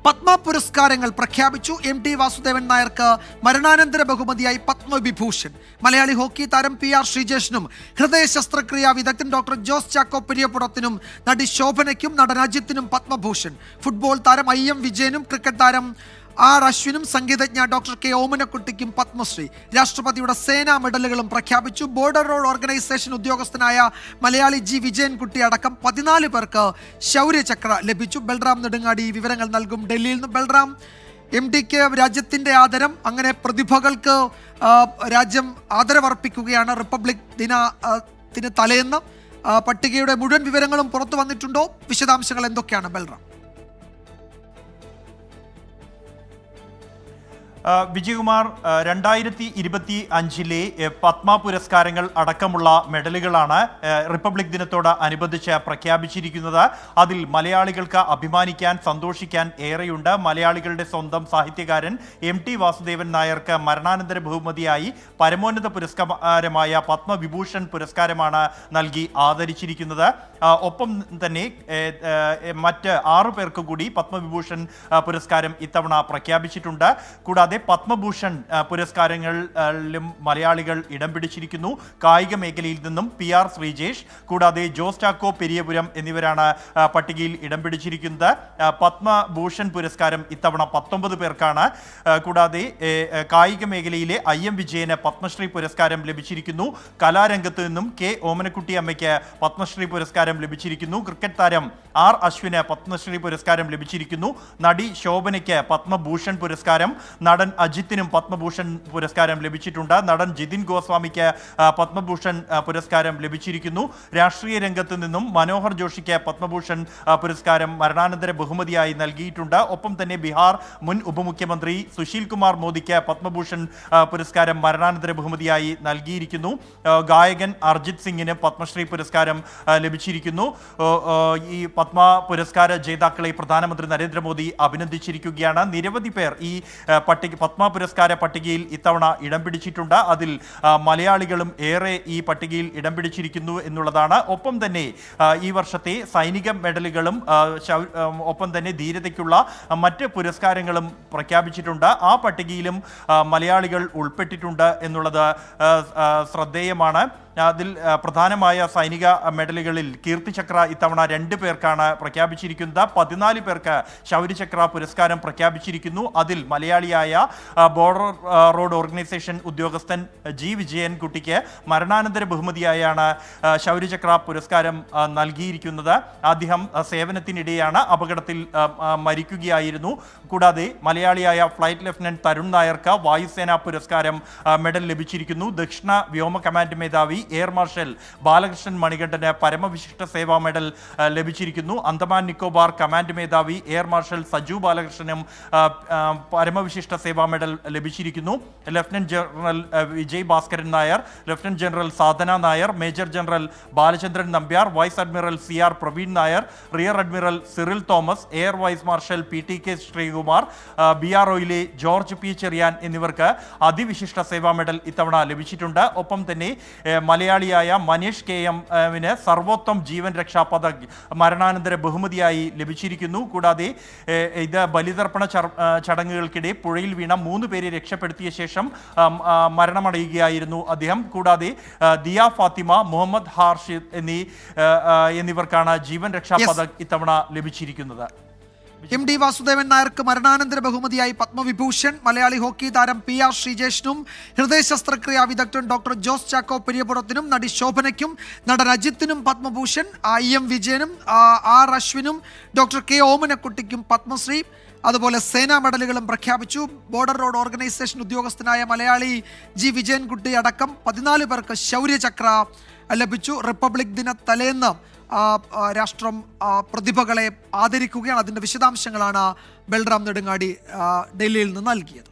പത്മ പുരസ്കാരങ്ങൾ പ്രഖ്യാപിച്ചു. MT വാസുദേവൻ നായർക്ക് മരണാനന്തര ബഹുമതിയായി പത്മവിഭൂഷൺ. മലയാളി ഹോക്കി താരം PR ശ്രീജേഷിനും ഹൃദയ ശസ്ത്രക്രിയാ വിദഗ്ധൻ ഡോക്ടർ ജോസ് ചാക്കോ പെരിയപുറത്തിനും നടി ശോഭനയ്ക്കും നടൻ അജിത്തിനും പത്മഭൂഷൺ. ഫുട്ബോൾ താരം IM വിജയനും ക്രിക്കറ്റ് താരം R അശ്വിനും സംഗീതജ്ഞ ഡോക്ടർ K ഓമനക്കുട്ടിക്കും പത്മശ്രീ. രാഷ്ട്രപതിയുടെ സേനാ മെഡലുകളും പ്രഖ്യാപിച്ചു. ബോർഡർ റോഡ് ഓർഗനൈസേഷൻ ഉദ്യോഗസ്ഥനായ മലയാളി G വിജയൻകുട്ടി അടക്കം 14 പേർക്ക് ശൗര്യചക്ര ലഭിച്ചു. ബൽറാം നെടുങ്ങാടി വിവരങ്ങൾ നൽകും ഡൽഹിയിൽ നിന്ന്. ബൽറാം, MTക്ക് രാജ്യത്തിൻ്റെ ആദരം, അങ്ങനെ പ്രതിഭകൾക്ക് രാജ്യം ആദരവർപ്പിക്കുകയാണ് റിപ്പബ്ലിക് ദിനത്തിന് തലേന്ന്. പട്ടികയുടെ മുഴുവൻ വിവരങ്ങളും പുറത്തു വന്നിട്ടുണ്ടോ? വിശദാംശങ്ങൾ എന്തൊക്കെയാണ് ബൽറാം? വിജയകുമാർ, 2025 പത്മ പുരസ്കാരങ്ങൾ അടക്കമുള്ള മെഡലുകളാണ് റിപ്പബ്ലിക് ദിനത്തോട് അനുബന്ധിച്ച് പ്രഖ്യാപിച്ചിരിക്കുന്നത്. അതിൽ മലയാളികൾക്ക് അഭിമാനിക്കാൻ, സന്തോഷിക്കാൻ ഏറെയുണ്ട്. മലയാളികളുടെ സ്വന്തം സാഹിത്യകാരൻ MT വാസുദേവൻ നായർക്ക് മരണാനന്തര ബഹുമതിയായി പരമോന്നത പുരസ്കാരമായ പത്മവിഭൂഷൺ പുരസ്കാരമാണ് നൽകി ആദരിച്ചിരിക്കുന്നത്. ഒപ്പം തന്നെ മറ്റ് 6 പേർക്ക് കൂടി പത്മവിഭൂഷൺ പുരസ്കാരം ഇത്തവണ പ്രഖ്യാപിച്ചിട്ടുണ്ട്. കൂടാതെ പത്മഭൂഷൺ പുരസ്കാരങ്ങളിലും മലയാളികൾ ഇടം പിടിച്ചിരിക്കുന്നു. കായിക മേഖലയിൽ നിന്നും PR ശ്രീജേഷ്, കൂടാതെ ജോസ് ചാക്കോ പെരിയപുരം എന്നിവരാണ് പട്ടികയിൽ ഇടം പിടിച്ചിരിക്കുന്നത്. പത്മഭൂഷൺ പുരസ്കാരം ഇത്തവണ 19 പേർക്കാണ്. കൂടാതെ കായിക മേഖലയിലെ IM വിജയന് പത്മശ്രീ പുരസ്കാരം ലഭിച്ചിരിക്കുന്നു. കലാരംഗത്ത് നിന്നും K ഓമനക്കുട്ടി അമ്മയ്ക്ക് പത്മശ്രീ പുരസ്കാരം ലഭിച്ചിരിക്കുന്നു. ക്രിക്കറ്റ് താരം R അശ്വിന് പത്മശ്രീ പുരസ്കാരം ലഭിച്ചിരിക്കുന്നു. നടി ശോഭനയ്ക്ക് പത്മഭൂഷൺ പുരസ്കാരം, നടൻ അജിത്തിനും പത്മഭൂഷൺ പുരസ്കാരം ലഭിച്ചിട്ടുണ്ട്. നടൻ ജിതിൻ ഗോസ്വാമിക്ക് പത്മഭൂഷൺ പുരസ്കാരം ലഭിച്ചിരിക്കുന്നു. രാഷ്ട്രീയ രംഗത്ത് നിന്നും മനോഹർ ജോഷിക്ക് പത്മഭൂഷൺ പുരസ്കാരം മരണാനന്തര ബഹുമതിയായി നൽകിയിട്ടുണ്ട്. ഒപ്പം തന്നെ ബീഹാർ മുൻ ഉപമുഖ്യമന്ത്രി സുശീൽ കുമാർ മോദിക്ക് പത്മഭൂഷൺ പുരസ്കാരം മരണാനന്തര ബഹുമതിയായി നൽകിയിരിക്കുന്നു. ഗായകൻ അർജിത് സിംഗിന് പത്മശ്രീ പുരസ്കാരം ലഭിച്ചിരിക്കുന്നു. ഈ പത്മ പുരസ്കാര ജേതാക്കളെ പ്രധാനമന്ത്രി നരേന്ദ്രമോദി അഭിനന്ദിച്ചിരിക്കുകയാണ്. നിരവധി പേർ ഈ പത്മ പുരസ്കാര പട്ടികയിൽ ഇത്തവണ ഇടം പിടിച്ചിട്ടുണ്ട്. അതിൽ മലയാളികളും ഏറെ ഈ പട്ടികയിൽ ഇടം പിടിച്ചിരിക്കുന്നു എന്നുള്ളതാണ്. ഒപ്പം തന്നെ ഈ വർഷത്തെ സൈനിക മെഡലുകളും ഒപ്പം തന്നെ ധീരതയ്ക്കുള്ള മറ്റ് പുരസ്കാരങ്ങളും പ്രഖ്യാപിച്ചിട്ടുണ്ട്. ആ പട്ടികയിലും മലയാളികൾ ഉൾപ്പെട്ടിട്ടുണ്ട് എന്നുള്ളത് ശ്രദ്ധേയമാണ്. അതിൽ പ്രധാനമായ സൈനിക മെഡലുകളിൽ കീർത്തിചക്ര ഇത്തവണ 2 പേർക്കാണ് പ്രഖ്യാപിച്ചിരിക്കുന്നത്. 14 പേർക്ക് ശൗര്യചക്ര പുരസ്കാരം പ്രഖ്യാപിച്ചിരിക്കുന്നു. അതിൽ മലയാളിയായ ബോർഡർ റോഡ് ഓർഗനൈസേഷൻ ഉദ്യോഗസ്ഥൻ G വിജയൻകുട്ടിക്ക് മരണാനന്തര ബഹുമതിയായാണ് ശൗര്യചക്ര പുരസ്കാരം നൽകിയിരിക്കുന്നത്. അദ്ദേഹം സേവനത്തിനിടെയാണ് അപകടത്തിൽ മരിക്കുകയായിരുന്നു. കൂടാതെ മലയാളിയായ ഫ്ലൈറ്റ് ലഫ്റ്റനന്റ് തരുൺ നായർക്ക് വായുസേനാ പുരസ്കാരം മെഡൽ ലഭിച്ചിരിക്കുന്നു. ദക്ഷിണ വ്യോമ കമാൻഡ് മേധാവി എയർ മാർഷൽ ബാലകൃഷ്ണൻ മണികണ്ഠന് പരമവിശിഷ്ട സേവാ മെഡൽ ലഭിച്ചിരിക്കുന്നു. അന്തമാൻ നിക്കോബാർ കമാൻഡ് മേധാവി എയർ മാർഷൽ സജു ബാലകൃഷ്ണനും പരമവിശിഷ്ട സേവാ മെഡൽ ലഭിച്ചിരിക്കുന്നു. Lieutenant general Vijay Bhaskaran Nair, lieutenant general Sadhana Nair, major general Balachandran Nambiar, vice admiral CR Praveen Nair, rear admiral Cyril Thomas, air vice marshal PTK Sreekumar, BROയിലെ ജോർജ് P ചെറിയാൻ എന്നിവർക്ക് അതിവിശിഷ്ട സേവാ മെഡൽ ഇത്തവണ ലഭിച്ചിട്ടുണ്ട്. ഒപ്പം തന്നെ മലയാളിയായ മനീഷ് KM-ന് സർവോത്തം ജീവൻ രക്ഷാ പദക് മരണാനന്തര ബഹുമതിയായി ലഭിച്ചിരിക്കുന്നു. കൂടാതെ ഇത് ബലിതർപ്പണ ചടങ്ങുകൾക്കിടെ പുഴയിൽ വീണ 3 പേരെ രക്ഷപ്പെടുത്തിയ ശേഷം മരണമടയുകയായിരുന്നു അദ്ദേഹം. കൂടാതെ ദിയ ഫാത്തിമ, മുഹമ്മദ് ഹാർഷിദ് എന്നിവർക്കാണ് ജീവൻ രക്ഷാ പദക് ഇത്തവണ ലഭിച്ചിരിക്കുന്നത്. MT വാസുദേവൻ നായർക്ക് മരണാനന്തര ബഹുമതിയായി പത്മവിഭൂഷൺ. മലയാളി ഹോക്കി താരം PR ശ്രീജേഷിനും ഹൃദയ ശസ്ത്രക്രിയാ വിദഗ്ധൻ ഡോക്ടർ ജോസ് ചാക്കോ പെരിയപുറത്തിനും നടി ശോഭനയ്ക്കും നടൻ അജിത്തിനും പത്മഭൂഷൺ. IM വിജയനും R അശ്വിനും ഡോക്ടർ K ഓമനക്കുട്ടിക്കും പത്മശ്രീ. അതുപോലെ സേനാ മെഡലുകളും പ്രഖ്യാപിച്ചു. ബോർഡർ റോഡ് ഓർഗനൈസേഷൻ ഉദ്യോഗസ്ഥനായ മലയാളി G വിജയൻകുട്ടി അടക്കം 14 പേർക്ക് ശൗര്യചക്ര ലഭിച്ചു. റിപ്പബ്ലിക് ദിന തലേന്ന് രാഷ്ട്രം പ്രതിഭകളെ ആദരിക്കുകയാണ്. അതിൻ്റെ വിശദാംശങ്ങളാണ് ബൽറാം നെടുങ്ങാടി ഡൽഹിയിൽ നിന്ന് നൽകിയത്.